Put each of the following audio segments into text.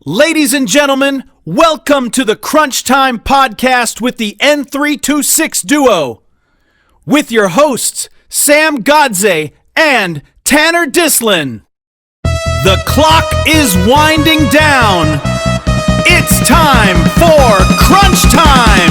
Ladies and gentlemen, welcome to the Crunch Time Podcast with the N326 duo. With your hosts, Sam Godze and Tanner Dislin. The clock is winding down. It's time for Crunch Time.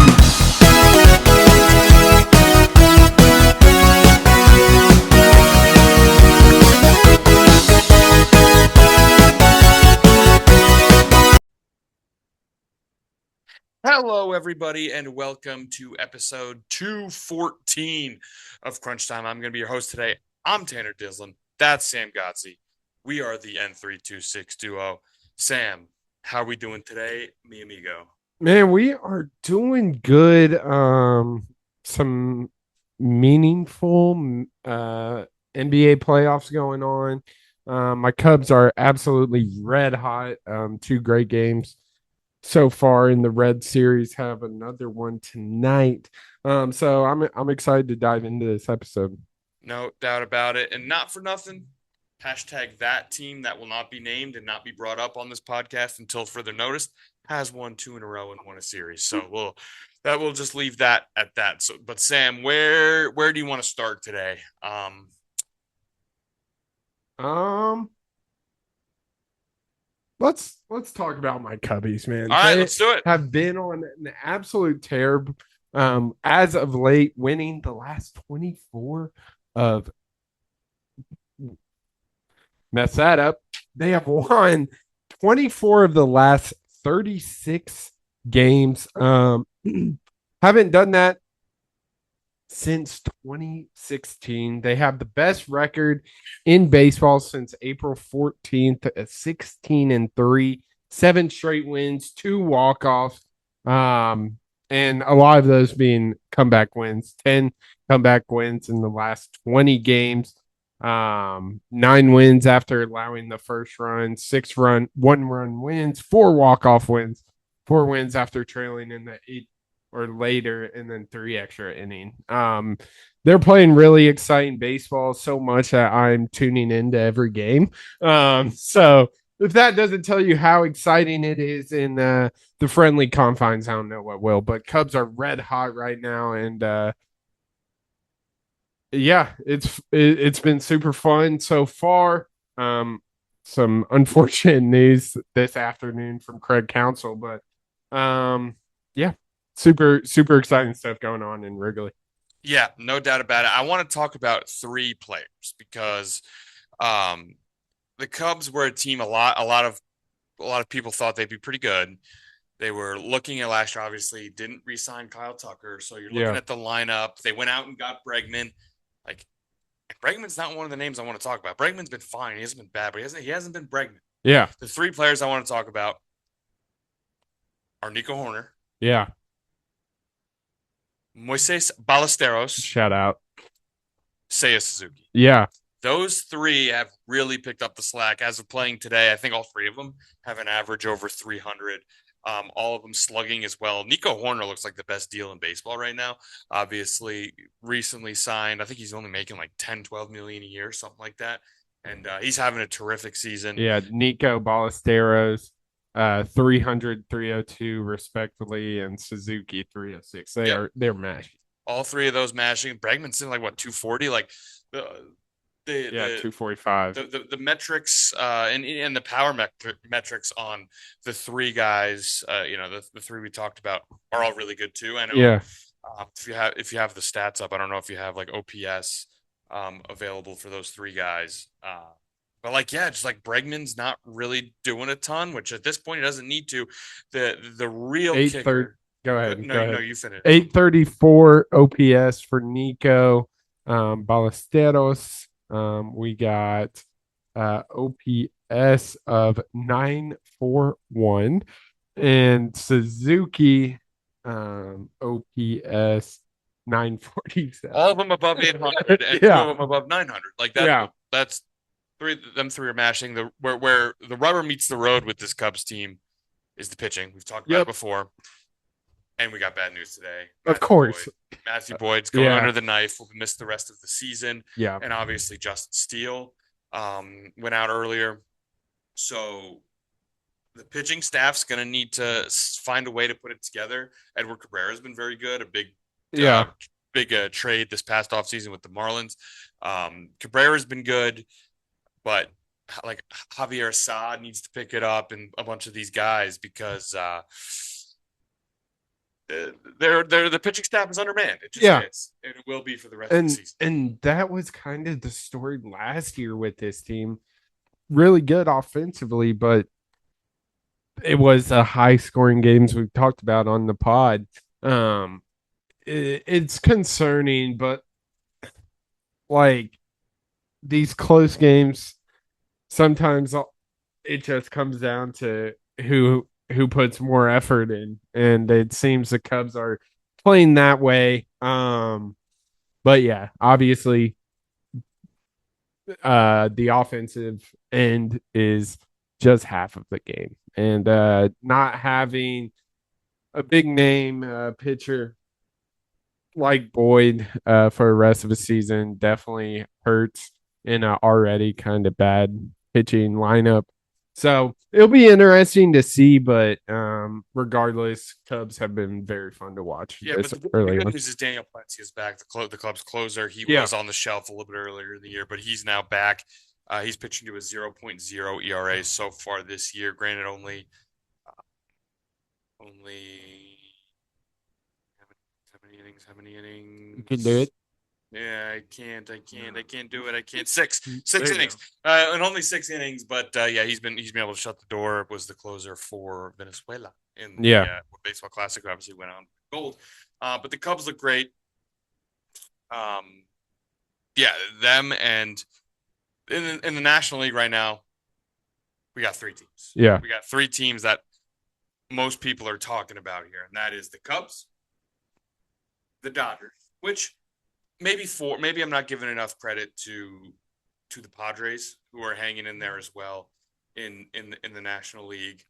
Hello, everybody, and welcome to episode 214 of Crunch Time. I'm going to be your host today. I'm Tanner Dislin. That's Sam Godze. We are the N326 duo. Sam, how are we doing today, mi amigo? Man, we are doing good. Some meaningful NBA playoffs going on. My Cubs are absolutely red hot. Two great games so far in the Red Series. Have another one tonight. So I'm excited to dive into this episode. No doubt about it. And not for nothing, hashtag that team that will not be named and not be brought up on this podcast until further notice has won 2 in a row and won a series. So we'll just leave that at that. So, but Sam, where do you want to start today? Let's talk about my Cubbies, man. All right, let's do it. Have been on an absolute tear as of late, winning the last 24 of mess that up. They have won 24 of the last 36 games. Haven't done that since 2016. They have the best record in baseball since April 14th, 16-3, 7 straight wins, 2 walk-offs, and a lot of those being comeback wins. 10 comeback wins in the last 20 games. 9 wins after allowing the first run, 1-run wins, 4 walk-off wins, 4 wins after trailing in the 8th or later, and then 3 extra inning. They're playing really exciting baseball so much that I'm tuning into every game. So if that doesn't tell you how exciting it is in the friendly confines, I don't know what will. But Cubs are red hot right now, and yeah, it's been super fun so far. Some unfortunate news this afternoon from Craig Counsell, but yeah. Super exciting stuff going on in Wrigley. Yeah, no doubt about it. I want to talk about 3 players because the Cubs were a team a lot of people thought they'd be pretty good. They were looking at last year, obviously didn't re-sign Kyle Tucker, so you're looking at the lineup. They went out and got Bregman. Like, Bregman's not one of the names I want to talk about. Bregman's been fine. He hasn't been bad, but he hasn't been Bregman. Yeah. The 3 players I want to talk about are Nico Hoerner. Yeah. Moises Ballesteros. Shout out. Seiya Suzuki. Yeah. Those 3 have really picked up the slack as of playing today. I think all 3 of them have an average over 300. All of them slugging as well. Nico Hoerner looks like the best deal in baseball right now. Obviously, recently signed. I think he's only making like 10, 12 million a year, something like that. And he's having a terrific season. Yeah, Nico Ballesteros, 300, 302 respectively, and Suzuki 306. They're mashing. All 3 of those mashing. Bregman's in like what, 240? Like the 245. The metrics and the power metrics on the 3 guys, the 3 we talked about are all really good too. I know. Yeah. If you have the stats up, I don't know if you have like OPS available for those 3 guys. But just like Bregman's not really doing a ton, which at this point he doesn't need to. The real kicker. Go ahead. No, you finish. 834 OPS for Nico Ballesteros. We got OPS of 941, and Suzuki OPS 947. All of them above 800 and 2 of them above 900. Like that. Yeah. That's 3 are mashing. Where the rubber meets the road with this Cubs team is the pitching. We've talked about it before. And we got bad news today. Of course. Matthew Boyd's going under the knife. Will miss the rest of the season. Yeah. And obviously Justin Steele went out earlier. So The pitching staff's going to need to find a way to put it together. Edward Cabrera has been very good. A Yeah. big trade this past offseason with the Marlins. Cabrera's been good, but like Javier Assad needs to pick it up, and a bunch of these guys, because the pitching staff is undermanned. It just is, and it will be for the rest of the season. And that was kind of the story last year with this team. Really good offensively, but it was a high scoring games we've talked about on the pod. It's concerning, but like these close games, sometimes it just comes down to who puts more effort in, and it seems the Cubs are playing that way. But yeah, obviously, the offensive end is just half of the game, and not having a big name pitcher like Boyd for the rest of the season definitely hurts in an already kind of bad pitching lineup. So it'll be interesting to see, but regardless, Cubs have been very fun to watch. Yeah, but the good news is Daniel Palencia is back, the club's closer. He was on the shelf a little bit earlier in the year, but he's now back. He's pitching to a 0.0 ERA so far this year. Granted, only how many innings? You can do it. Yeah, I can't do it. I can't. Six innings, and only 6 innings. But yeah, he's been able to shut the door. Was the closer for Venezuela in the baseball classic. Obviously went on gold. But the Cubs look great. Yeah, them, and in the National League right now, we got 3 teams. Yeah, we got 3 teams that most people are talking about here, and that is the Cubs, the Dodgers, which maybe I'm not giving enough credit to the Padres, who are hanging in there as well in the National League.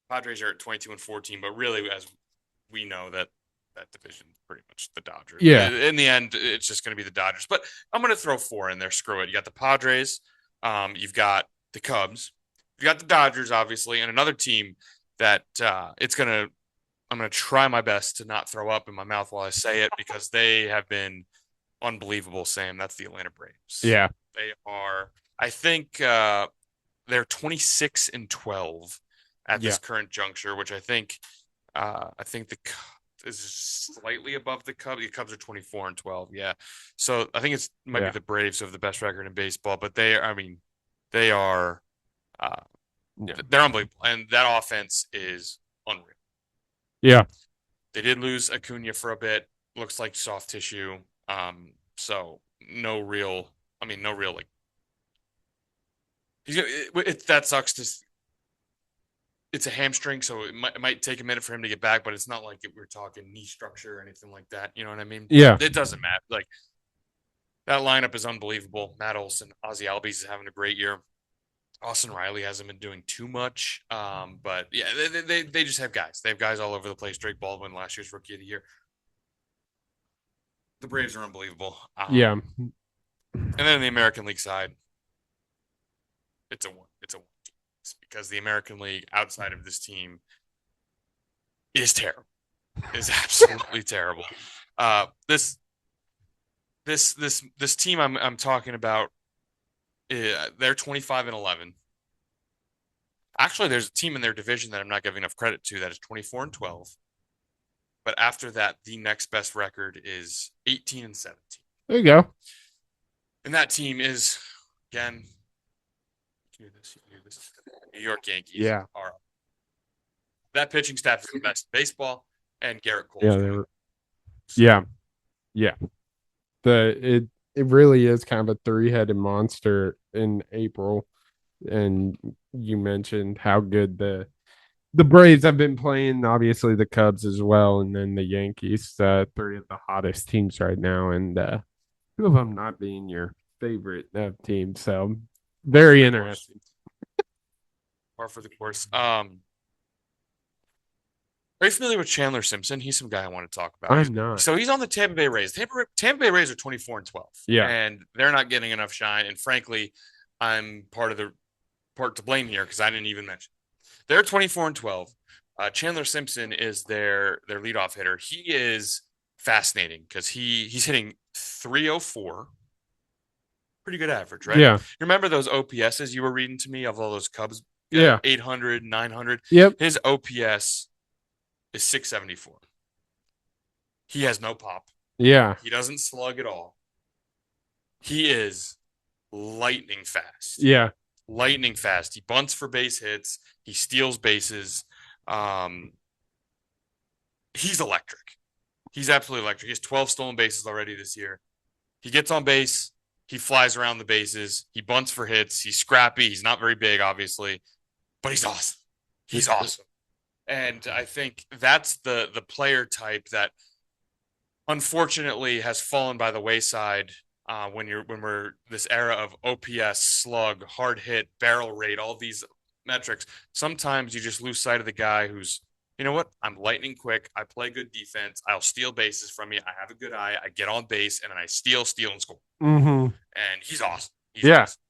Padres are at 22-14, but really, as we know, that division is pretty much the Dodgers. Yeah. In the end, it's just going to be the Dodgers. But I'm going to throw 4 in there. Screw it. You got the Padres. You've got the Cubs. You got the Dodgers, obviously, and another team that I'm going to try my best to not throw up in my mouth while I say it, because they have been unbelievable, Sam. That's the Atlanta Braves. Yeah. They are, I think they're 26-12 at this current juncture, which I think the is slightly above the Cubs. The Cubs are 24-12. Yeah. So I think might be the Braves who have the best record in baseball, but they are they're unbelievable. And that offense is unreal. Yeah. They did lose Acuna for a bit. Looks like soft tissue. So no real like. That sucks. It's a hamstring, so it might take a minute for him to get back, but it's not like we're talking knee structure or anything like that. You know what I mean? Yeah. It doesn't matter. Like, that lineup is unbelievable. Matt Olson, Ozzie Albies is having a great year. Austin Riley hasn't been doing too much, but yeah, they just have guys. They have guys all over the place. Drake Baldwin, last year's Rookie of the Year. The Braves are unbelievable. Yeah. And then in the American League side, it's a one. It's because the American League outside of this team is terrible. Is absolutely terrible. This team I'm talking about, they're 25-11. Actually, there's a team in their division that I'm not giving enough credit to that is 24-12. But after that, the next best record is 18-17. There you go. And that team is, again, New York Yankees. Yeah. That pitching staff is the best in baseball, and Garrett Cole. Yeah. It really is kind of a 3-headed monster in April. And you mentioned how good the Braves have been playing, obviously the Cubs as well, and then the Yankees, 3 of the hottest teams right now, and 2 of them not being your favorite team. So very interesting. Par for the course. Are you familiar with Chandler Simpson? He's some guy I want to talk about. I'm not. So he's on the Tampa Bay Rays. Tampa Bay Rays are 24-12. Yeah. And they're not getting enough shine. And frankly, I'm part of the part to blame here because I didn't even mention. They're 24-12. Chandler Simpson is their leadoff hitter. He is fascinating because he's hitting 304. Pretty good average, right? Yeah. You remember those OPSs you were reading to me of all those Cubs? Yeah. 800, 900. Yep. His OPS is 674. He has no pop. Yeah. He doesn't slug at all. He is lightning fast. Yeah. Lightning fast. He bunts for base hits. He steals bases. He's electric. He's absolutely electric. He has 12 stolen bases already this year. He gets on base. He flies around the bases. He bunts for hits. He's scrappy. He's not very big, obviously, but he's awesome. He's awesome. And I think that's the player type that unfortunately has fallen by the wayside when we're this era of OPS, slug, hard hit, barrel rate, all these metrics. Sometimes you just lose sight of the guy who's, you know what? I'm lightning quick. I play good defense. I'll steal bases from you. I have a good eye. I get on base and then I steal, and score. Mm-hmm. And he's awesome. He's Yeah. awesome.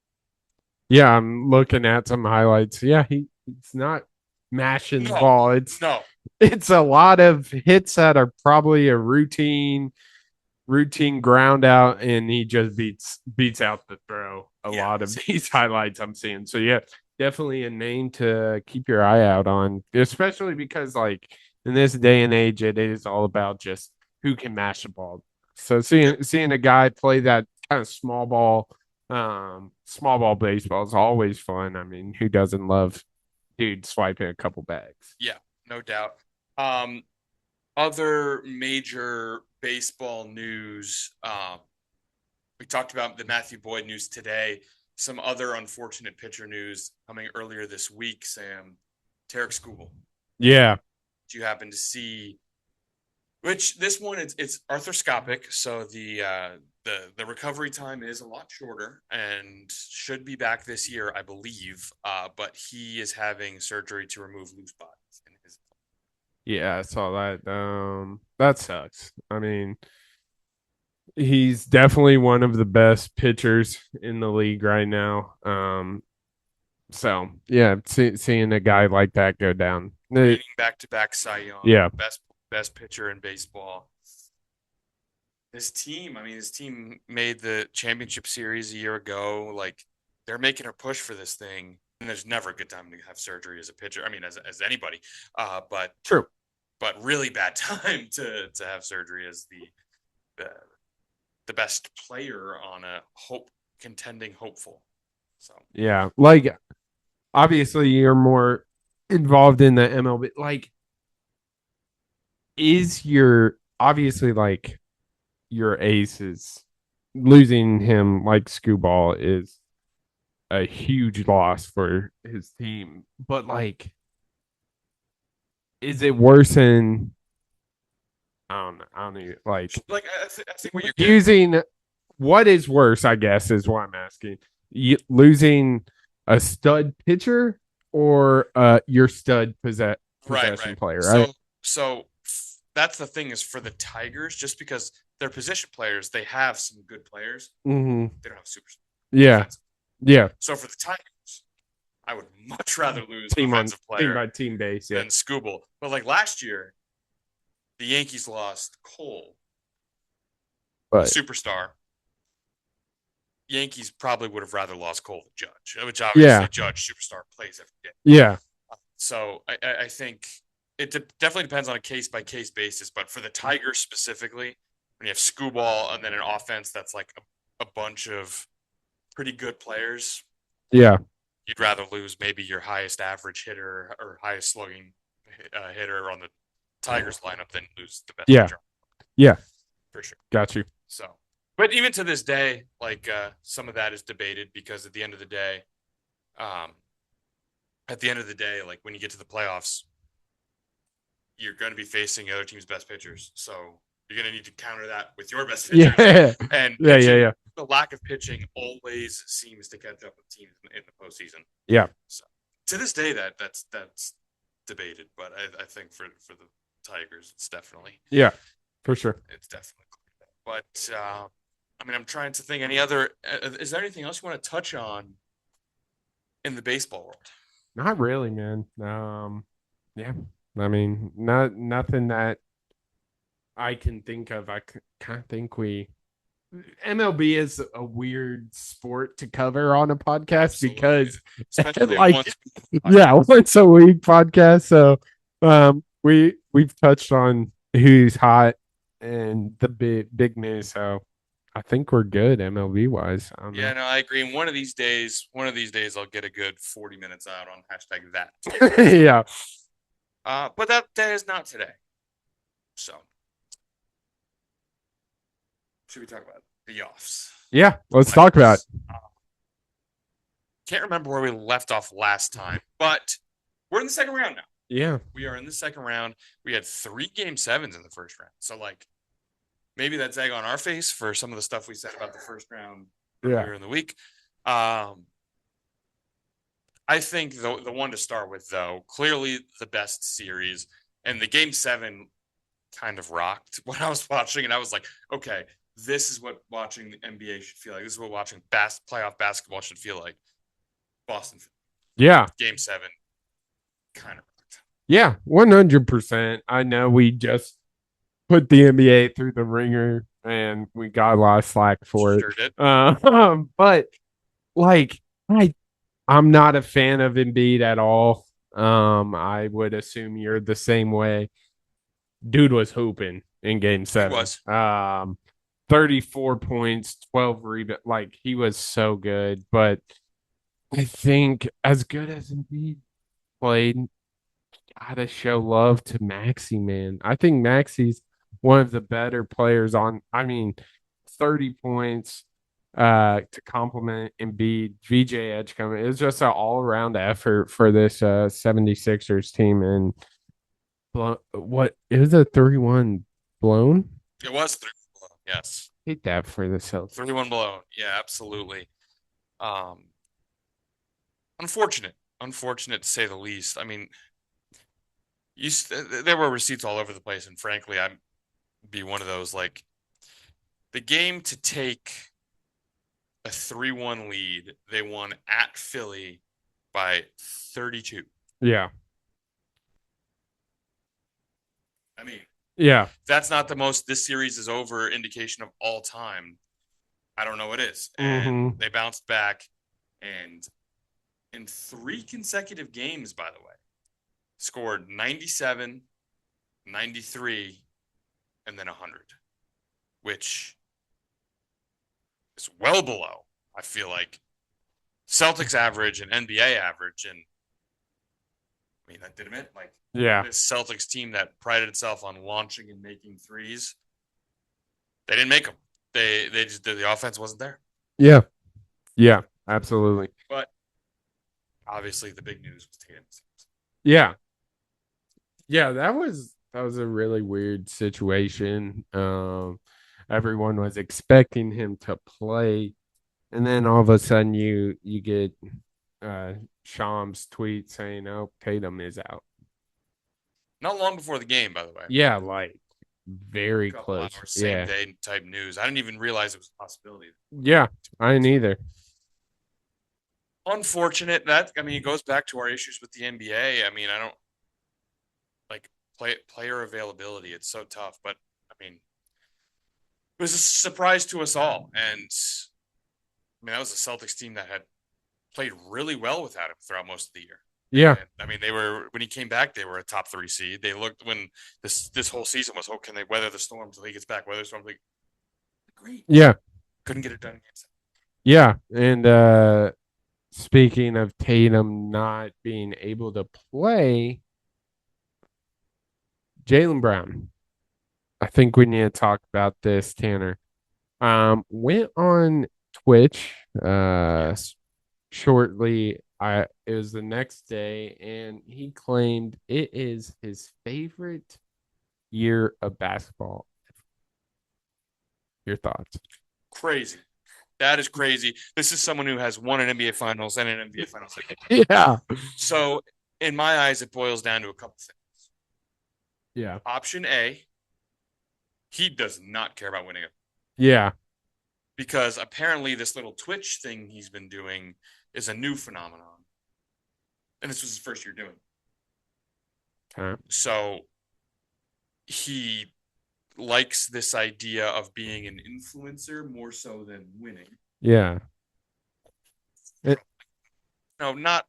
Yeah, I'm looking at some highlights. Yeah, he's not mashing the ball. It's a lot of hits that are probably a routine ground out, and he just beats out the throw a lot of these highlights I'm seeing. So yeah, definitely a name to keep your eye out on, especially because like in this day and age, it is all about just who can mash the ball. So seeing a guy play that kind of small ball baseball is always fun. I mean, who doesn't love dude swiping a couple bags? Yeah, no doubt. Other major baseball news. We talked about the Matthew Boyd news today. Some other unfortunate pitcher news coming earlier this week, Sam. Tarek Skubal. Yeah. Do you happen to see? Which this one it's arthroscopic, so the recovery time is a lot shorter and should be back this year, I believe. But he is having surgery to remove loose bodies in his. Yeah, I saw that. That sucks. I mean, he's definitely one of the best pitchers in the league right now. So yeah, seeing a guy like that go down, Back-to-back Cy Young, yeah, best pitcher in baseball. His team made the championship series a year ago. Like, they're making a push for this thing. And there's never a good time to have surgery as a pitcher. I mean, as anybody. But true. But really bad time to have surgery as the best player on a contending hopeful. So yeah, like obviously you're more involved in the MLB. Like, is your obviously like your aces losing him like Skubal is a huge loss for his team, but like, is it worse than I don't know, like I think what you're using what is worse, I guess, is what I'm asking. Losing a stud pitcher or your stud possession player, right? So that's the thing is for the Tigers, just because they're position players, they have some good players. Mm-hmm. They don't have superstars. Yeah. Yeah. So for the Tigers, I would much rather lose team by team base than Skubal. But like last year, the Yankees lost Cole, but superstar. Yankees probably would have rather lost Cole than Judge, which obviously Judge superstar plays every day. Yeah. So I think it definitely depends on a case by case basis. But for the Tigers specifically, when you have Skubal and then an offense that's like a bunch of pretty good players, yeah, you'd rather lose maybe your highest average hitter or highest slugging hitter on the Tigers lineup than lose the best pitcher. Yeah, for sure. Got you. So, but even to this day, like some of that is debated because at the end of the day, like when you get to the playoffs, you're going to be facing the other team's best pitchers. So you're going to need to counter that with your best pitchers. Yeah. And yeah. The lack of pitching always seems to catch up with teams in the postseason. Yeah. So to this day, that's debated, but I think for the Tigers, it's definitely for sure. It's definitely. But I mean, I'm trying to think. Any other? Is there anything else you want to touch on in the baseball world? Not really, man. Yeah. I mean, nothing that I can think of. I kind of think MLB is a weird sport to cover on a podcast Absolutely. because Especially like once. yeah, once a week podcast. So we've touched on who's hot and the big news. So I think we're good MLB wise. I don't Yeah, know. no, I agree. And one of these days, I'll get a good 40 minutes out on hashtag that. Yeah. But that is not today. So, should we talk about the offs? Yeah. Let's talk about it. Can't remember where we left off last time, but we're in the second round now. Yeah. We are in the second round. We had 3 game 7s in the first round. So, like, maybe that's egg on our face for some of the stuff we said about the first round earlier in the week. I think the one to start with, though, clearly the best series, and the game 7 kind of rocked when I was watching, and I was like, okay, this is what watching the NBA should feel like. This is what watching playoff basketball should feel like. Boston. Yeah. Game 7 kind of rocked. Yeah, 100%. I know we just put the NBA through the ringer and we got a lot of slack for Sure it. did. But like I'm not a fan of Embiid at all. I would assume you're the same way. Dude was hooping in game 7. He was. 34 points, 12 rebounds. Like he was so good, but I think as good as Embiid played, gotta show love to Maxi, man. I think Maxi's one of the better players on. I mean, 30 points to complement Embiid, VJ Edgecombe. It was just an all-around effort for this 76ers team. And what it was a 31 blown? It was 3 blown, yes. Hate that for the Celtics. 31 blown. Yeah, absolutely. Unfortunate to say the least. I mean, there were receipts all over the place, and frankly, I'd be one of those, like, the game to take a 3-1 lead, they won at Philly by 32. Yeah. I mean, yeah, that's not the most this series is over indication of all time. I don't know what is. And they bounced back, and in 3 consecutive games, by the way, scored 97, 93, and then 100, which is well below, I feel like, Celtics average and NBA average. And I mean, I did admit, like, this Celtics team that prided itself on launching and making threes, they didn't make them. They just did. The offense wasn't there. Yeah, absolutely. But obviously, the big news was Tatum. Yeah, that was a really weird situation. Everyone was expecting him to play, and then all of a sudden you get Shams tweet saying, "Oh, Tatum is out." Not long before the game, by the way. Yeah, like very close. Same day type news. I didn't even realize it was a possibility. Yeah, I didn't either. Unfortunate. It goes back to our issues with the NBA. I mean, I don't like player availability. It's so tough, but I mean, it was a surprise to us all. And I mean, that was a Celtics team that had played really well without him throughout most of the year. Yeah. And, I mean, when he came back, they were a top 3 seed. They looked when this whole season was, can they weather the storm until he gets back? Weather the storm, like, great. Yeah. Couldn't get it done against him. Yeah. And speaking of Tatum not being able to play, Jaylen Brown. I think we need to talk about this, Tanner. Went on Twitch shortly. It was the next day, and he claimed it is his favorite year of basketball. Your thoughts? Crazy. That is crazy. This is someone who has won an NBA Finals and an NBA Finals. Yeah. So, in my eyes, it boils down to a couple things. Yeah. Option A, he does not care about winning it. Yeah. Because apparently this little Twitch thing he's been doing is a new phenomenon. and this was his first year doing it. Okay. So he likes this idea of being an influencer more so than winning. Yeah. No, not.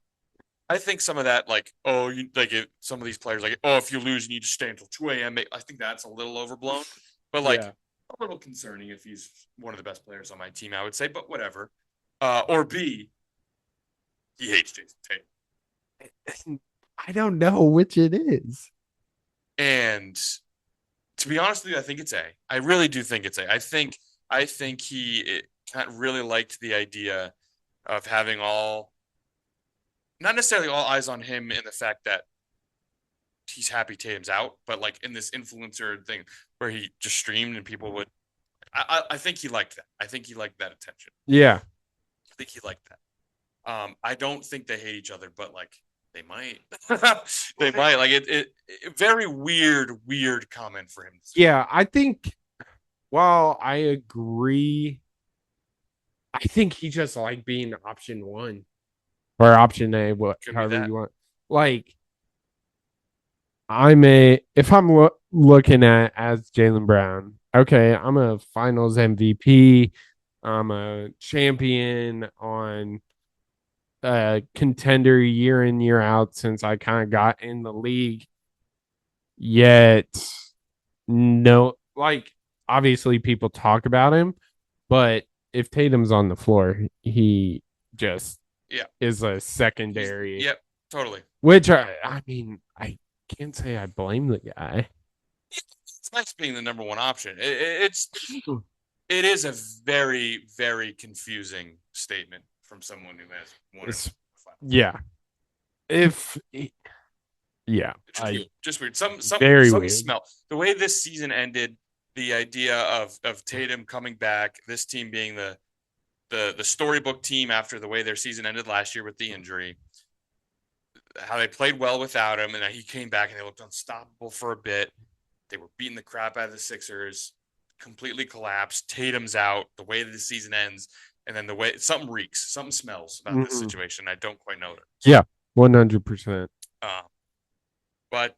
I think some of that, like, oh, you like it, some of these players, like, oh, if you lose, you need to stay until 2 a.m. I think that's a little overblown, but like Yeah. a little concerning if he's one of the best players on my team, I would say, but whatever. Or B, he hates Jason Tatum. I don't know which it is. And to be honest with you, I think it's A. I really do think it's A. I think he really liked the idea of having not necessarily all eyes on him in the fact that he's happy Tatum's out, but like in this influencer thing where he just streamed and people would. I think he liked that. I think he liked that attention. Yeah. I think he liked that. I don't think they hate each other, but like they might. They might. Like it very weird comment for him. Yeah, I think while I agree, I think he just like being option one or option A, however you want. Like if I'm looking at as Jaylen Brown, okay, I'm a finals MVP. I'm a champion on contender year in, year out since I kind of got in the league. Yet, no, like, obviously people talk about him, but if Tatum's on the floor, he just is a secondary. Yep, totally. Which, I mean, I can't say I blame the guy. It's nice being the number one option. It is a very confusing statement from someone who has won. Yeah. Yeah. Just weird. Some very some weird. Smell. The way this season ended, the idea of Tatum coming back, this team being the storybook team after the way their season ended last year with the injury, how they played well without him, and he came back and they looked unstoppable for a bit. They were beating the crap out of the Sixers, completely collapsed. Tatum's out. The way that the season ends, and then the way something reeks, something smells about this situation. I don't quite know it. Yeah, 100%. But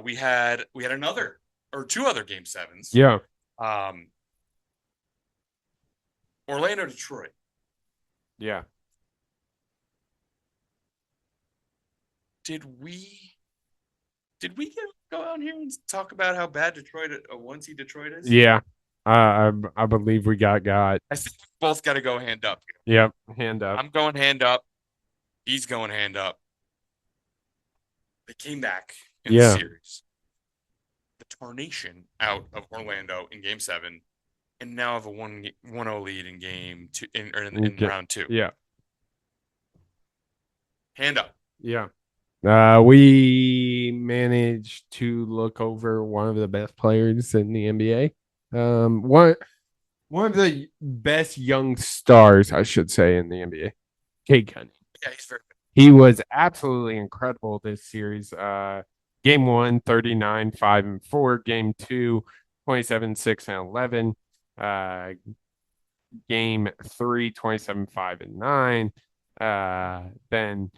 we had another or two other game sevens. Yeah. Orlando, Detroit. Yeah. Did we go out here and talk about how bad Detroit, a 1-seed Detroit is? Yeah. I believe we got. I think we both got to go hand up. Yep, hand up. I'm going hand up. He's going hand up. They came back in the series. The Tarnation out of Orlando in Game 7, and now have a 1-0 lead in Game 2 in round 2. Yeah. Hand up. Yeah. We managed to look over one of the best players in the NBA. One of the best young stars, I should say, in the NBA. Cade Cunningham. Yeah, he's very good. He was absolutely incredible this series. Game 1, 39, 5 and 4. Game 2, 27, 6 and 11. Game 3, 27, 5 and 9. Then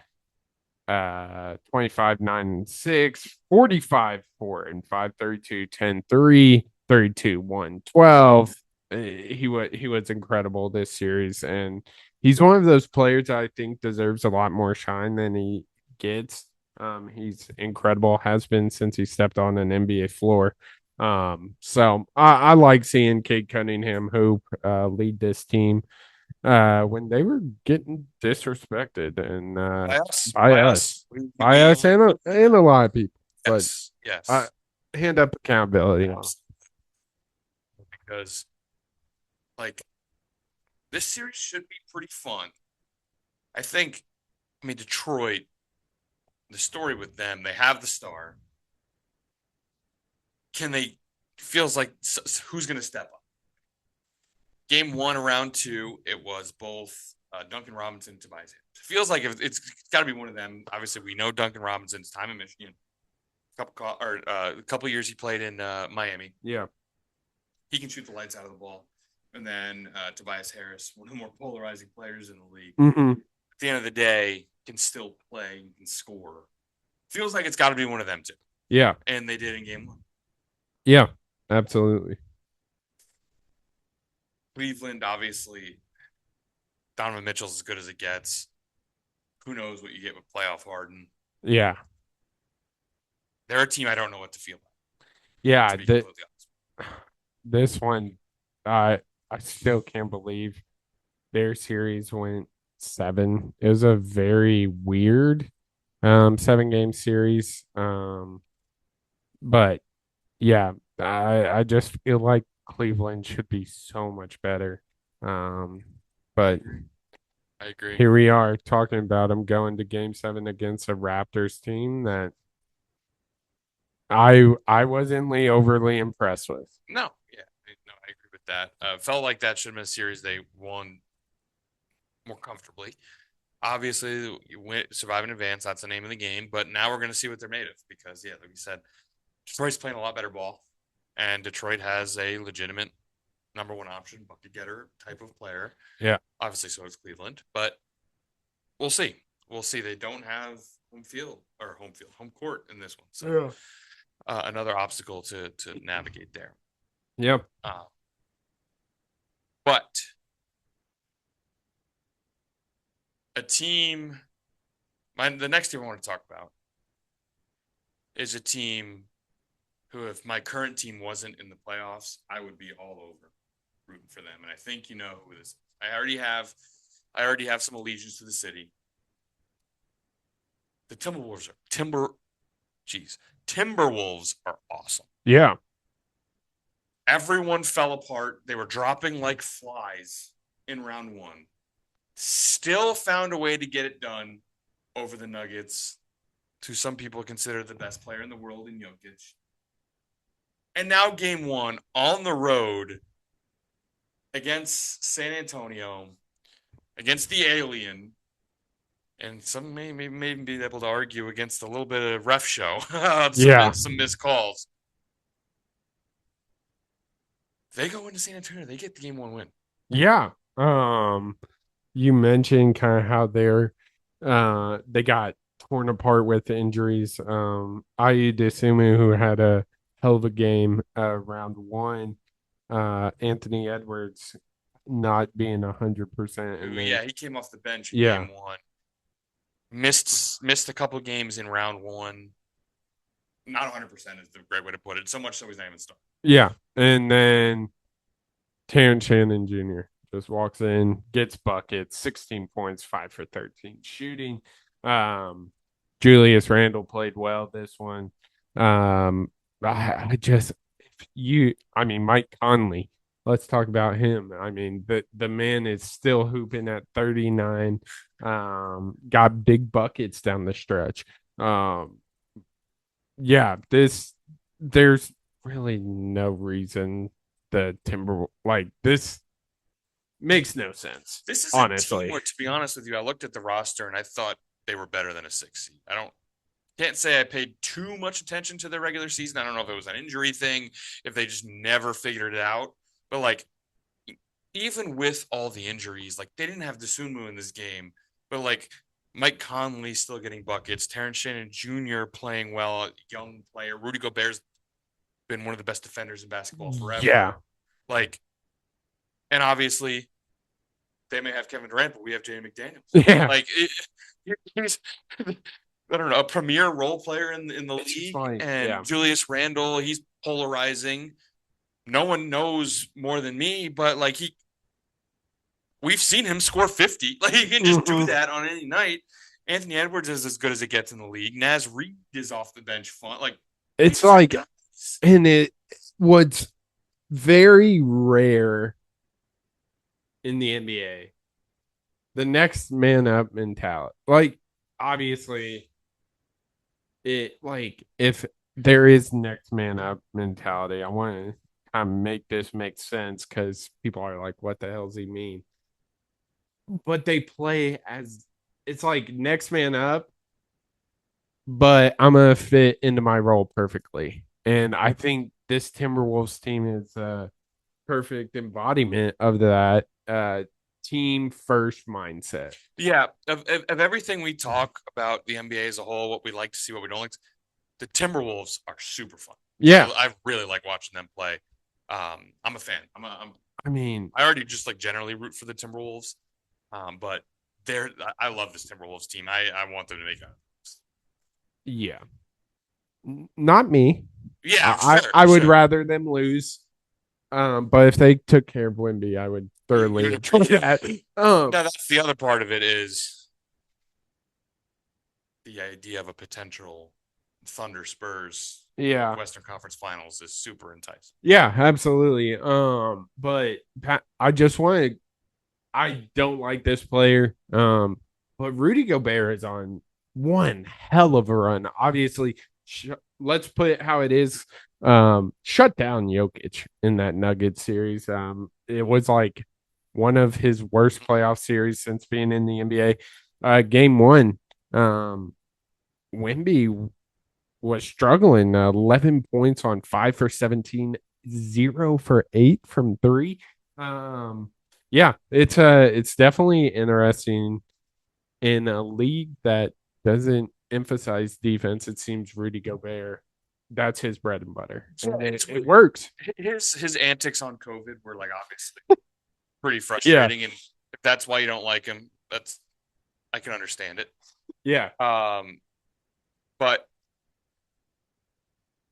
25, 9 and 6, 45, 4 and 5, 32, 10, 3, 32, 1, 12. He was incredible this series, and he's one of those players I think deserves a lot more shine than he gets. He's incredible, has been since he stepped on an NBA floor. So I like seeing Cade Cunningham hoop, lead this team when they were getting disrespected and by us and a lot of people. Yes, but yes. Hand up accountability. Because like this series should be pretty fun. I mean, Detroit, the story with them, they have the star. Feels like who's going to step up? Game 1, round 2, it was both Duncan Robinson, Tobias Harris. It feels like it's got to be one of them. Obviously, we know Duncan Robinson's time in Michigan. A couple years he played in Miami. Yeah. He can shoot the lights out of the ball. and then Tobias Harris, one of the more polarizing players in the league. Mm-hmm. At the end of the day, can still play and can score. Feels like it's got to be one of them two. Yeah. And they did in game 1. Yeah. Absolutely. Cleveland, obviously, Donovan Mitchell's as good as it gets. Who knows what you get with playoff Harden? Yeah. They're a team I don't know what to feel about. Yeah. To be completely honest. This one, I still can't believe their series went 7. It was a very weird 7-game series. But yeah, I just feel like Cleveland should be so much better. But I agree. here we are talking about them going to game 7 against a Raptors team that I wasn't overly impressed with. No, I agree with that. Felt like that should have been a series they won more comfortably. Obviously, you survive in advance. That's the name of the game. But now we're going to see what they're made of because, like you said, Detroit's playing a lot better ball, and Detroit has a legitimate number one option, bucket getter type of player. Yeah. Obviously, so does Cleveland, but we'll see. We'll see. They don't have home court in this one. So another obstacle to navigate there. Yep. But a team, the next team I want to talk about is a team who, if my current team wasn't in the playoffs, I would be all over rooting for them. And I think you know who this is. I already have some allegiance to the city. The Timberwolves are awesome. Yeah. Everyone fell apart. They were dropping like flies in round 1. Still found a way to get it done over the Nuggets, who some people consider the best player in the world in Jokic. And now game 1 on the road against San Antonio, against the Alien, and some may be able to argue against a little bit of ref show. Some missed calls. They go into San Antonio, they get the game 1 win. Yeah. You mentioned kind of how they got torn apart with injuries. Ayu Dosunmu, who had a hell of a game round 1. Anthony Edwards not being 100%. Yeah, he came off the bench in game 1. Missed a couple games in round 1. Not 100% is the great way to put it. So much so he's not even starting. Yeah, and then Terrence Shannon Jr. just walks in, gets buckets, 16 points, 5 for 13 shooting. Julius Randle played well this one. Mike Conley. Let's talk about him. I mean, the man is still hooping at 39. Got big buckets down the stretch. There's really no reason the this makes no sense. This is honestly. To be honest with you, I looked at the roster and I thought they were better than a 6 seed. Can't say I paid too much attention to their regular season. I don't know if it was an injury thing, if they just never figured it out. But even with all the injuries, they didn't have Dosunmu in this game. But Mike Conley still getting buckets, Terrence Shannon Jr. playing well, young player. Rudy Gobert's been one of the best defenders in basketball forever. Yeah. And obviously they may have Kevin Durant, but we have Jay McDaniels. Yeah. He's I don't know, a premier role player in the league. Julius Randle, he's polarizing. No one knows more than me, but we've seen him score 50. He can just do that on any night. Anthony Edwards is as good as it gets in the league. Naz Reid is off the bench fun. And it was very rare in the NBA. The next man up mentality. Obviously, if there is next man up mentality, I want to kind of make this make sense because people are like, what the hell does he mean? But they play as it's next man up, but I'm going to fit into my role perfectly. And I think this Timberwolves team is a perfect embodiment of that. team first mindset. Yeah, of everything we talk about the NBA as a whole, what we like to see, what we don't like, the Timberwolves are super fun. Yeah. I really like watching them play. I'm a fan. I mean, I already just like generally root for the Timberwolves. But I love this Timberwolves team. I want them to make it. yeah. Not me. Yeah, I would sure. rather them lose. But if they took care of Wimby, I would thoroughly enjoy that. Now that's the other part of it is the idea of a potential Thunder Spurs Western Conference Finals is super enticing. Yeah, absolutely. But I don't like this player. But Rudy Gobert is on one hell of a run. Obviously, let's put it how it is. Shut down Jokic in that Nuggets series. It was like one of his worst playoff series since being in the NBA. Game one, Wemby was struggling. 11 points on 5 for 17, 0 for 8 from 3. Yeah, it's definitely interesting in a league that doesn't emphasize defense. It seems Rudy Gobert, that's his bread and butter. And it works. His antics on COVID were like obviously pretty frustrating, and if that's why you don't like him, I can understand it. Yeah. But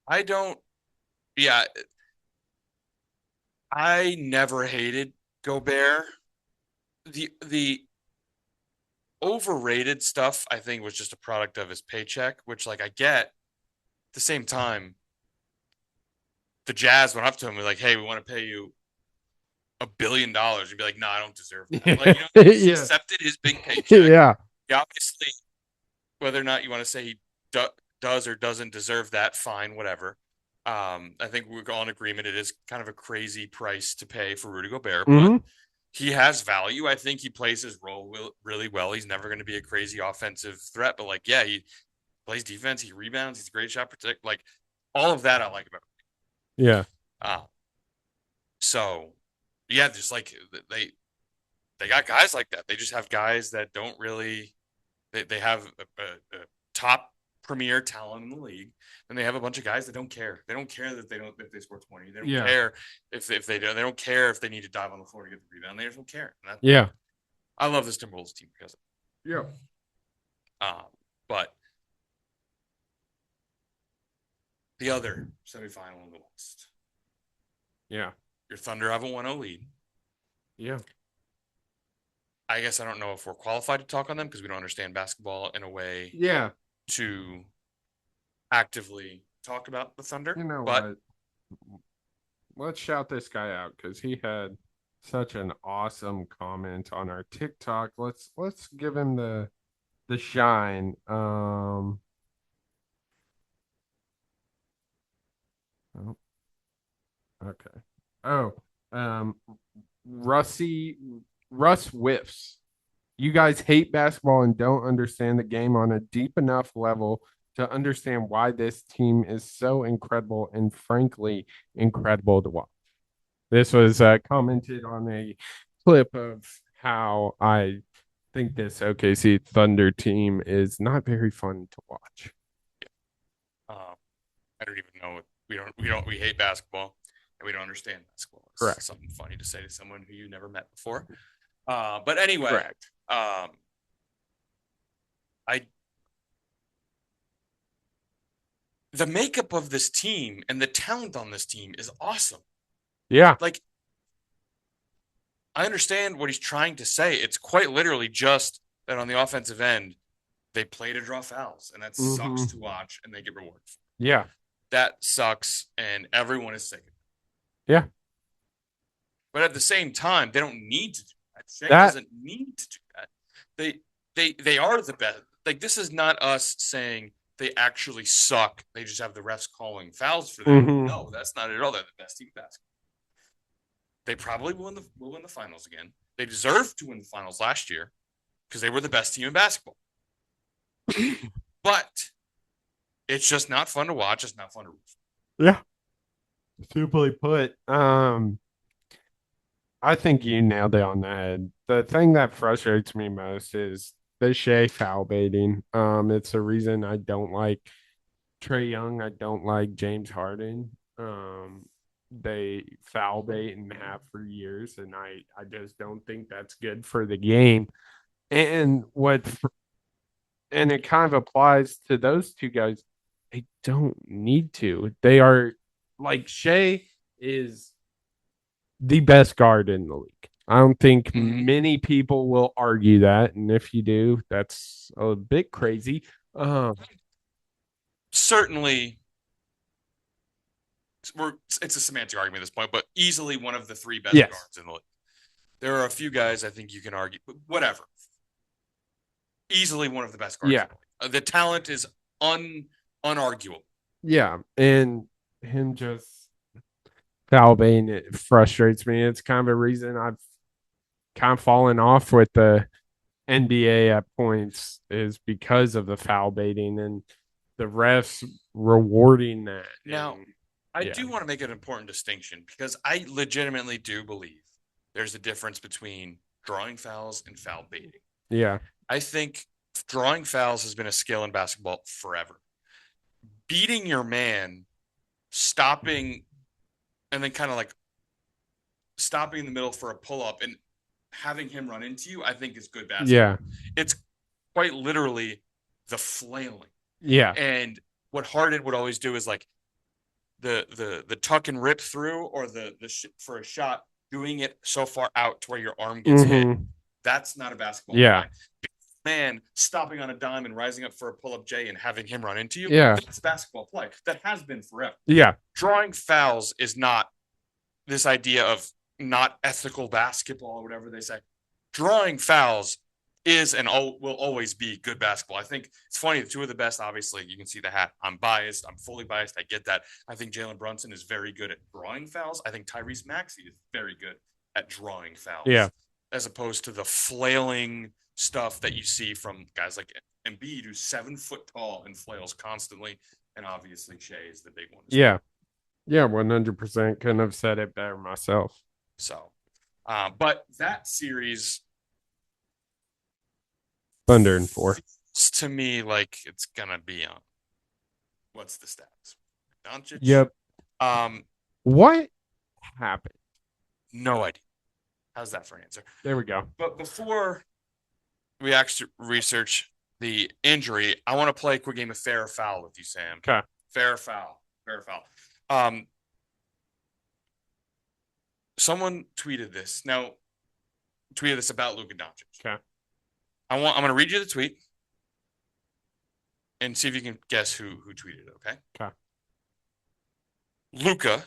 I don't. Yeah, I never hated Gobert. The overrated stuff, I think, was just a product of his paycheck, which like I get. At the same time, the Jazz went up to him and was like, "Hey, we want to pay you $1 billion." You'd be like, "No, I don't deserve that." Like, he accepted his big paycheck. Yeah. He obviously, whether or not you want to say he does or doesn't deserve that, fine, whatever. I think we're all in agreement. It is kind of a crazy price to pay for Rudy Gobert, but he has value. I think he plays his role really well. He's never going to be a crazy offensive threat, but like, yeah, he plays defense. He rebounds. He's a great shot protect. Like all of that, I like about him. Yeah. So, yeah, just like they got guys like that. They just have guys that don't really. They have a top premier talent in the league, and they have a bunch of guys that don't care. They don't care that if they score 20. They don't care if they do. They don't care if they need to dive on the floor to get the rebound. They just don't care. I love this Timberwolves team because but the other semifinal in the West. Yeah. Your Thunder have a 1-0 lead. Yeah. I guess I don't know if we're qualified to talk on them because we don't understand basketball in a way to actively talk about the Thunder. You know what? Let's shout this guy out because he had such an awesome comment on our TikTok. Let's give him the shine. Oh, okay. Oh, Russ Whiffs. You guys hate basketball and don't understand the game on a deep enough level to understand why this team is so incredible and frankly incredible to watch. This was commented on a clip of how I think this OKC Thunder team is not very fun to watch. I don't even know. We hate basketball and we don't understand basketball. It's Correct. Something funny to say to someone who you never met before. But anyway, Correct. The makeup of this team and the talent on this team is awesome. Yeah. Like, I understand what he's trying to say. It's quite literally just that on the offensive end, they play to draw fouls, and that sucks to watch, and they get rewarded. Yeah. That sucks, and everyone is sick. Yeah. But at the same time, they don't need to do that. Shea doesn't need to do that. They are the best. Like, this is not us saying they actually suck. They just have the refs calling fouls for them. No, that's not at all. They're the best team in basketball. They probably will win the finals again. They deserved to win the finals last year because they were the best team in basketball. But it's just not fun to watch. It's not fun to root for. Yeah. Simply put, I think you nailed it on the head. the thing that frustrates me most is the Shea foul baiting. It's a reason I don't like Trey Young. I don't like James Harden. They foul bait and have for years, and I just don't think that's good for the game. And and it kind of applies to those two guys. They don't need to. They are like Shea is the best guard in the league. I don't think many people will argue that, and if you do, that's a bit crazy. Certainly, it's a semantic argument at this point, but easily one of the three best Yes. guards in the league. There are a few guys I think you can argue, but whatever. Easily one of the best guards. Yeah. The talent is unarguable. Yeah, and him just foul baiting, it frustrates me. It's kind of a reason I've kind of fallen off with the NBA at points is because of the foul baiting and the refs rewarding that. Now, And, I do want to make an important distinction because I legitimately do believe there's a difference between drawing fouls and foul baiting. yeah, I think drawing fouls has been a skill in basketball forever. Beating your man, stopping, and then kind of like stopping in the middle for a pull up and having him run into you, I think is good basketball. yeah, It's quite literally the flailing. yeah, And what Harden would always do is like the tuck and rip through or for a shot, doing it so far out to where your arm gets hit. That's not a basketball play. Man stopping on a dime and rising up for a pull-up J and having him run into you. Yeah. That's basketball play. That has been forever. Yeah. Drawing fouls is not this idea of not ethical basketball or whatever they say. Drawing fouls is and will always be good basketball. I think it's funny. The two of the best, obviously, you can see the hat. I'm biased. I'm fully biased. I get that. I think Jalen Brunson is very good at drawing fouls. I think Tyrese Maxey is very good at drawing fouls. Yeah. As opposed to the flailing stuff that you see from guys like Embiid, who's 7 foot tall and flails constantly. And obviously Shea is the big one. Yeah. Yeah, 100%. Couldn't have said it better myself. So, but that series, Thunder in 4. to me, like it's gonna be on. What's the stats? Doncic. Yep. What happened? No idea. How's that for an answer? There we go. But before we actually research the injury, I want to play a quick game of fair or foul with you, Sam. Okay. Fair or foul. Fair or foul. Someone tweeted this. Now, tweeted this about Luka Doncic. Okay. I'm going to read you the tweet and see if you can guess who tweeted it, okay? Okay. Luka,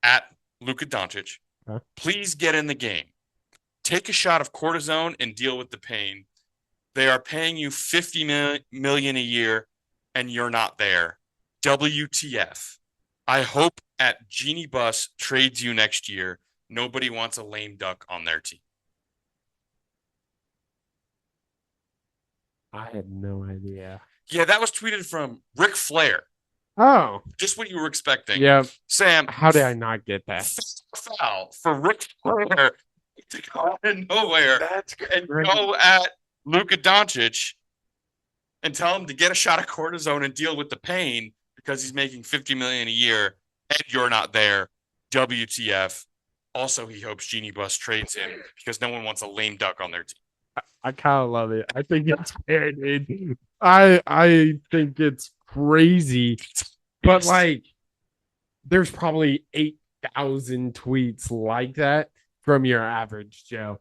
at Luka Doncic, okay. Please get in the game. Take a shot of cortisone and deal with the pain. They are paying you $50 million a year, and you're not there. WTF. I hope at Genie Bus trades you next year. Nobody wants a lame duck on their team. I had no idea. Yeah, that was tweeted from Ric Flair. Oh. Just what you were expecting. Yeah. Sam. How did I not get that? Foul for Ric Flair to go out of nowhere. That's and go at Luka Doncic and tell him to get a shot of cortisone and deal with the pain because he's making $50 million a year and you're not there. WTF. Also, he hopes Genie Bus trades him because no one wants a lame duck on their team. I kind of love it. I think it's fair, dude. I think it's crazy, but like, there's probably 8,000 tweets like that from your average Joe.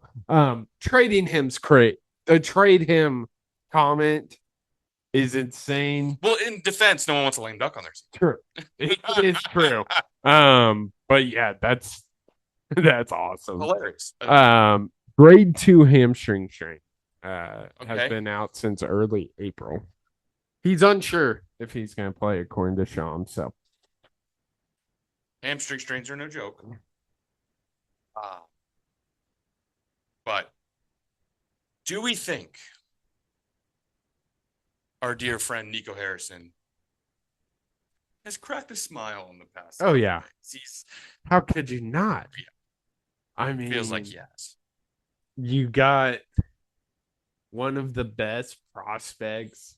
Trading him's great. The trade him comment is insane. Well, in defense, no one wants a lame duck on their team. True, it is true. But yeah, that's awesome. Hilarious. Grade 2 hamstring strain. Okay. Has been out since early April. He's unsure if he's going to play, according to Sean. So, hamstring strains are no joke. But do we think our dear friend Nico Harrison has cracked a smile in the past? Oh yeah. He's, how could you not? Yeah. I mean, feels like he has. you got one of the best prospects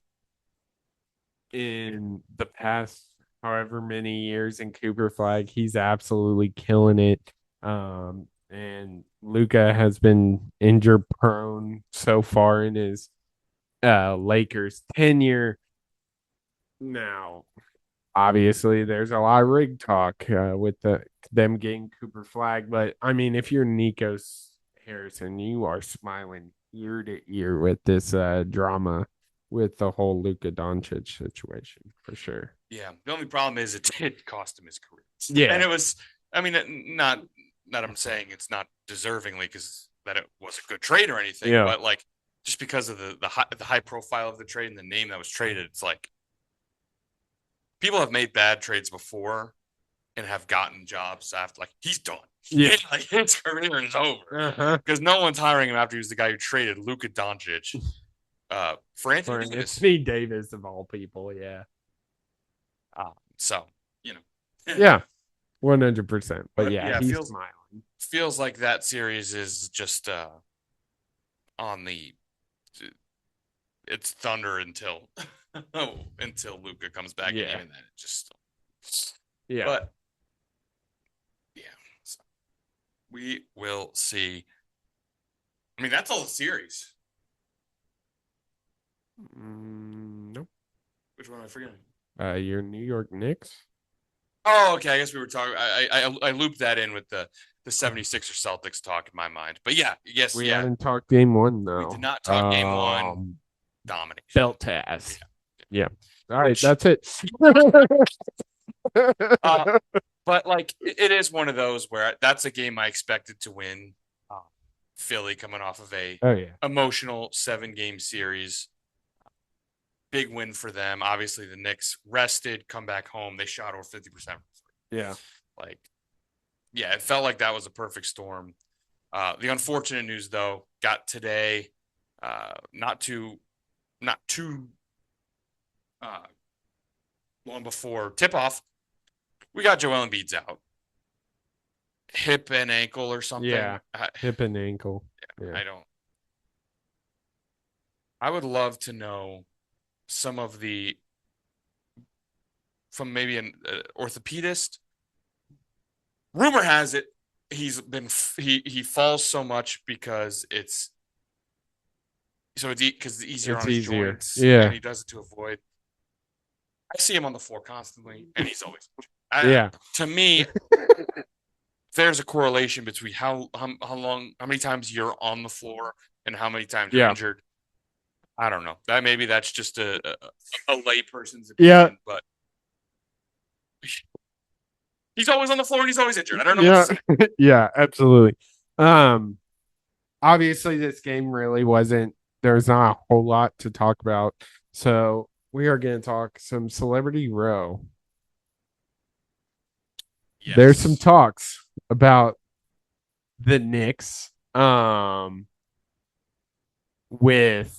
in the past however many years in Cooper Flag. He's absolutely killing it. And Luca has been injury prone so far in his Lakers tenure. Now, obviously, there's a lot of rig talk with them getting Cooper Flag, but I mean, if you're Nico Harrison, you are smiling ear to ear with this drama with the whole Luka Doncic situation for sure. Yeah. The only problem is it did cost him his career. Yeah. And it was, I mean, not I'm saying it's not deservingly because that it was a good trade or anything, Yeah. but like just because of the high profile of the trade and the name that was traded, it's like people have made bad trades before and have gotten jobs after, like, he's done. Yeah. Like, his career is over. Because no one's hiring him after he was the guy who traded Luka Doncic for Anthony Davis. Anthony Davis of all people, yeah. So, you know. Yeah, 100%. But yeah, he's smiling. Feels like that series is just on the it's thunder until until Luka comes back, and even then it just but yeah, so we will see. I mean, that's all the series. Nope. Which one am I forgetting? Your New York Knicks. Oh, okay. I guess we were talking. I looped that in with the 76ers Celtics talk in my mind. But yeah, yes, we haven't talked game one though. We did not talk game one. Domination. Belt task. Yeah. All right, that's it. But like, it is one of those where that's a game I expected to win. Philly coming off of a emotional 7-game series. Big win for them. Obviously, the Knicks rested, come back home. They shot over 50%. Yeah. Like, yeah, it felt like that was a perfect storm. The unfortunate news, though, got today. Not too long before tip-off. We got Joel Embiid's out. Hip and ankle or something. Yeah, hip and ankle. Yeah. I would love to know some of from maybe an orthopedist. Rumor has it he falls so much because it's easier on his joints. Yeah, and he does it to avoid. I see him on the floor constantly, and he's always to me. There's a correlation between how many times you're on the floor and how many times you're injured. I don't know. That's just a layperson's opinion, but he's always on the floor and he's always injured. I don't know what to say. Yeah, absolutely. Obviously this game really wasn't, there's not a whole lot to talk about. So we are going to talk some Celebrity Row. Yes. There's some talks about the Knicks with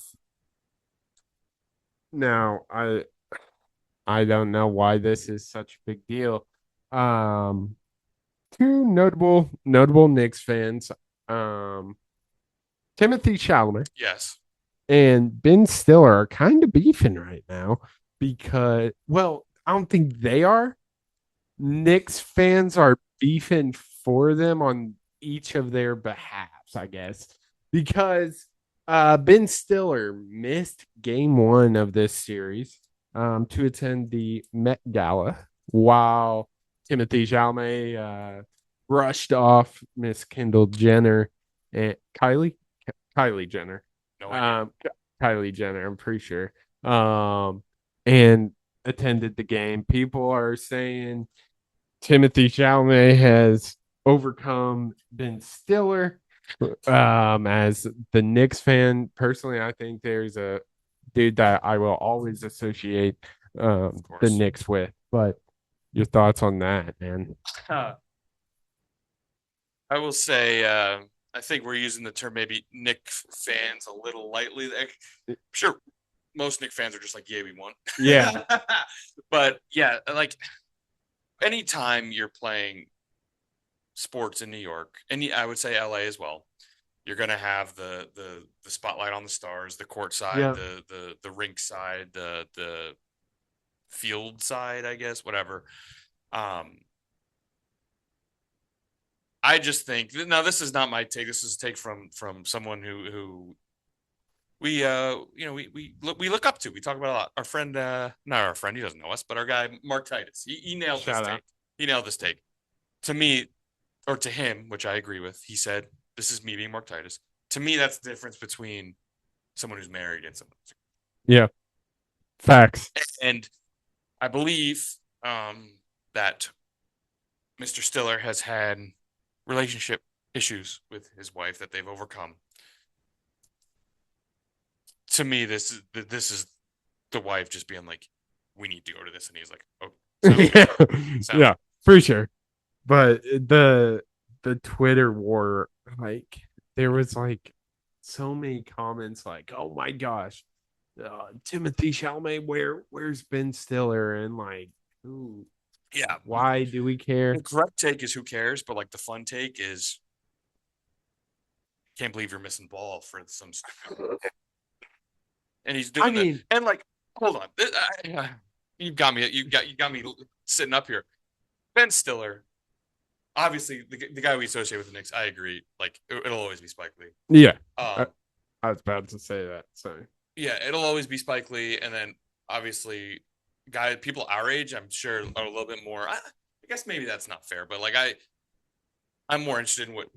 now I don't know why this is such a big deal. Two notable Knicks fans, Timothy Chalamet, yes, and Ben Stiller are kind of beefing right now because, well, I don't think they are. Knicks fans are beefing for them on each of their behalves, I guess, because Ben Stiller missed game one of this series to attend the Met Gala, while Timothy Chalamet brushed off Miss Kendall Jenner and Kylie Jenner. Kylie Jenner, I'm pretty sure. And attended the game. People are saying Timothy Chalamet has overcome Ben Stiller. As the Knicks fan, personally, I think there's a dude that I will always associate the Knicks with. But your thoughts on that, man? I will say, I think we're using the term maybe Knicks fans a little lightly. I'm sure most Knicks fans are just like, yeah, we won. Yeah. But yeah, like anytime you're playing sports in New York, and I would say LA as well, You're gonna have the spotlight on the stars, the court side, Yeah. the rink side, the field side, I guess, whatever. Um, I just think now this is not my take. This is a take from someone who we we look up to. We talk about a lot. Our friend, not our friend, he doesn't know us, but our guy Mark Titus. He nailed this Shout out. take. He nailed this take. To me, or to him, which I agree with, he said, "This is me being Mark Titus." To me, that's the difference between someone who's married and someone who's Yeah. Facts. and I believe that Mr. Stiller has had relationship issues with his wife that they've overcome. To me, this is the wife just being like, "We need to go to this," and he's like, "Oh, Yeah, for sure. But the Twitter war, like there was like so many comments like, "Oh my gosh, Timothy Chalamet, where's Ben Stiller?" And like, ooh, yeah." why do we care? The correct take is who cares, but like the fun take is, can't believe you're missing ball for some. And he's doing and like, hold on, you got me, you got me sitting up here. Ben Stiller, obviously the guy we associate with the Knicks. I agree. Like it'll always be Spike Lee. Yeah, Um, I was about to say that. So yeah, it'll always be Spike Lee, and then obviously, people our age, I'm sure, are a little bit more. I guess maybe that's not fair, but like I'm more interested in what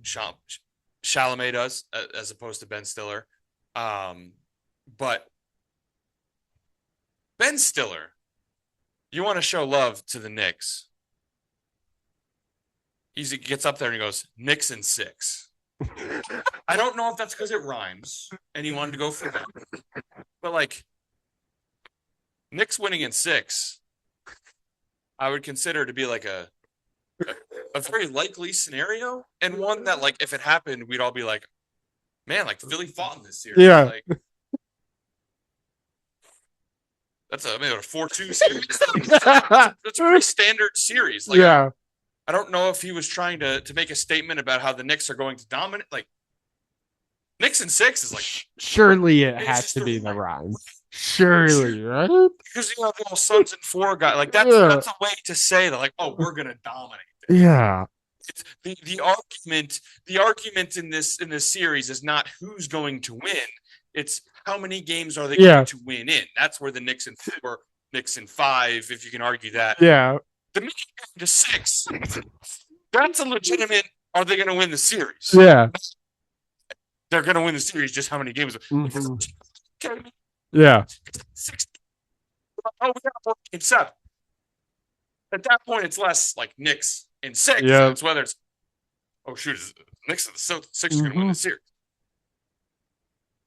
Chalamet does as opposed to Ben Stiller. But Ben Stiller, you want to show love to the Knicks. He gets up there and he goes, "Knicks in 6." I don't know if that's because it rhymes and he wanted to go for that. But like, Knicks winning in 6, I would consider to be like a very likely scenario, and one that, like, if it happened, we'd all be like, "Man, like Philly fought in this series." Yeah. Like, that's a 4-2 series. That's a pretty standard series. Like, yeah, I don't know if he was trying to make a statement about how the Knicks are going to dominate. Like, Knicks in 6 is like, surely it it's has just to a be the rhyme. rhyme. Surely, right? because the whole Suns and 4 guy. Like that's a way to say that, like, oh, we're gonna dominate. Yeah. It's the argument in this series is not who's going to win. It's how many games are they going to win in. That's where the Knicks in 4, Knicks in 5, if you can argue that. Yeah. The Knicks to 6. That's a legitimate. Are they going to win the series? Yeah. They're going to win the series. Just how many games? Mm-hmm. Yeah. 6. Oh, we got 7. At that point, it's less like Knicks in 6. Yeah. It's whether it's, oh shoot, Knicks in the 6 are going to win the series.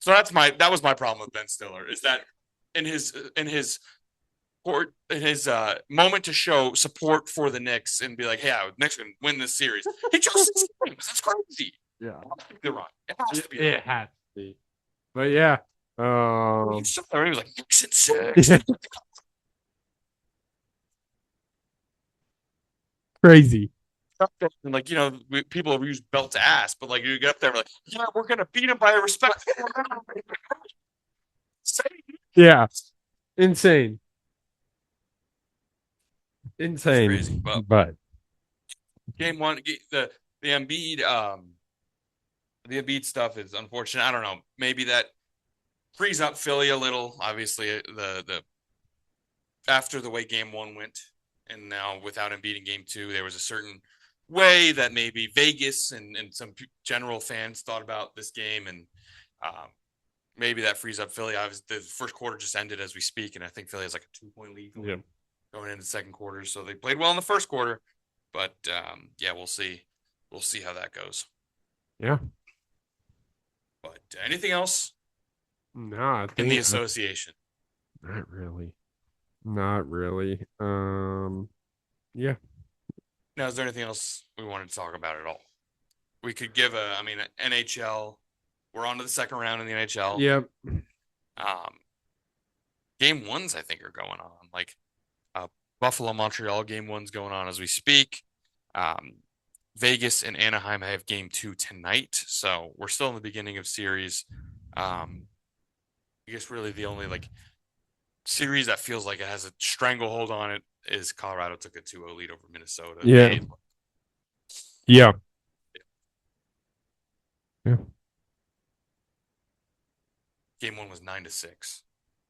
So that was my problem with Ben Stiller, is that in his moment to show support for the Knicks and be like, "Hey, Knicks can win this series," he chose 6 games. That's crazy. Yeah, they're right. It has to be. It has to be. But yeah, he was like Knicks in 6. Crazy. And like, people use belt to ass, but like you get up there, like, yeah, we're gonna beat him by a respect. Yeah, insane. Crazy, but game 1, the Embiid stuff is unfortunate. I don't know. Maybe that frees up Philly a little. Obviously, the after the way game 1 went, and now without Embiid in game 2, there was a certain way that maybe Vegas and some general fans thought about this game, and maybe that frees up Philly. Obviously, the first quarter just ended as we speak, and I think Philly has like a 2-point lead going into the second quarter. So they played well in the first quarter, but yeah, we'll see. We'll see how that goes. Yeah. But anything else? No, in the association? Not really. Not really. Yeah. Now, is there anything else we wanted to talk about at all? We could give NHL. We're on to the second round in the NHL. Yep. Game 1s, I think, are going on. Like Buffalo, Montreal game 1's going on as we speak. Vegas and Anaheim have game 2 tonight, so we're still in the beginning of series. I guess really the only like series that feels like it has a stranglehold on it is Colorado took a 2-0 lead over Minnesota. Yeah. Yeah. Yeah. Game 1 was 9-6.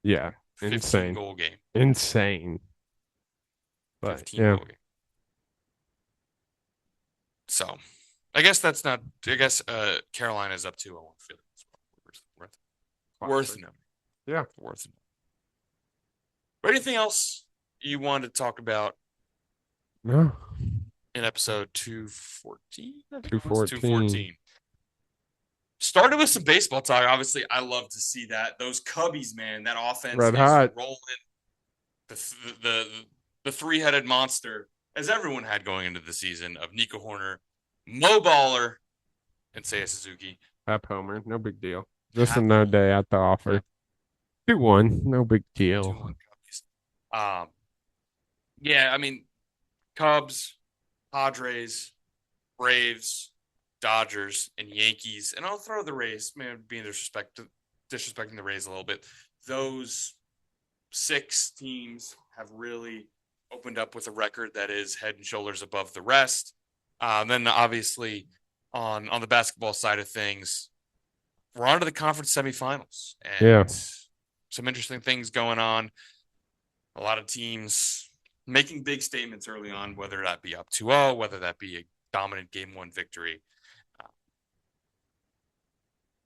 Yeah. 15 Insane. goal game. Insane. But 15 goal game. So, I guess that's not. I guess Carolina is up 2-0. Worth noting. Yeah. Worth noting. But anything else you wanted to talk about No. in episode 214? 214. Started with some baseball talk. Obviously, I love to see that. Those Cubbies, man, that offense Red is hot. rolling. The three-headed monster, as everyone had going into the season, of Nico Horner, Mo Baller, and Seiya Suzuki. Hap Homer. No big deal. Just another day at the offer. 2-1. No big deal. 2-1 Cubbies. Yeah, I mean, Cubs, Padres, Braves, Dodgers, and Yankees, and I'll throw the Rays, man, being disrespecting the Rays a little bit. Those 6 teams have really opened up with a record that is head and shoulders above the rest. Then obviously on the basketball side of things, we're on to the conference semifinals, and some interesting things going on. A lot of teams making big statements early on, whether that be up 2-0, whether that be a dominant game 1 victory.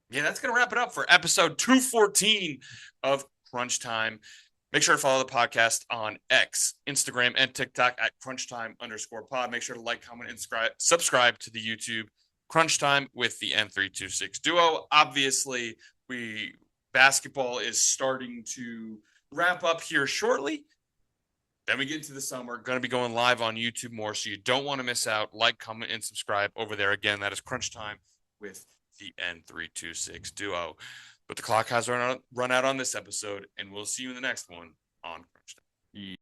Yeah, that's going to wrap it up for episode 214 of Crunch Time. Make sure to follow the podcast on X, Instagram, and TikTok at crunchtime_pod. Make sure to like, comment, and subscribe to the YouTube Crunch Time with the N326 duo. Obviously, basketball is starting to wrap up here shortly. Then we get into the summer. Going to be going live on YouTube more, so you don't want to miss out. Like, comment, and subscribe over there. Again, that is Crunch Time with the N326 duo. But the clock has run out on this episode, and we'll see you in the next one on Crunch Time.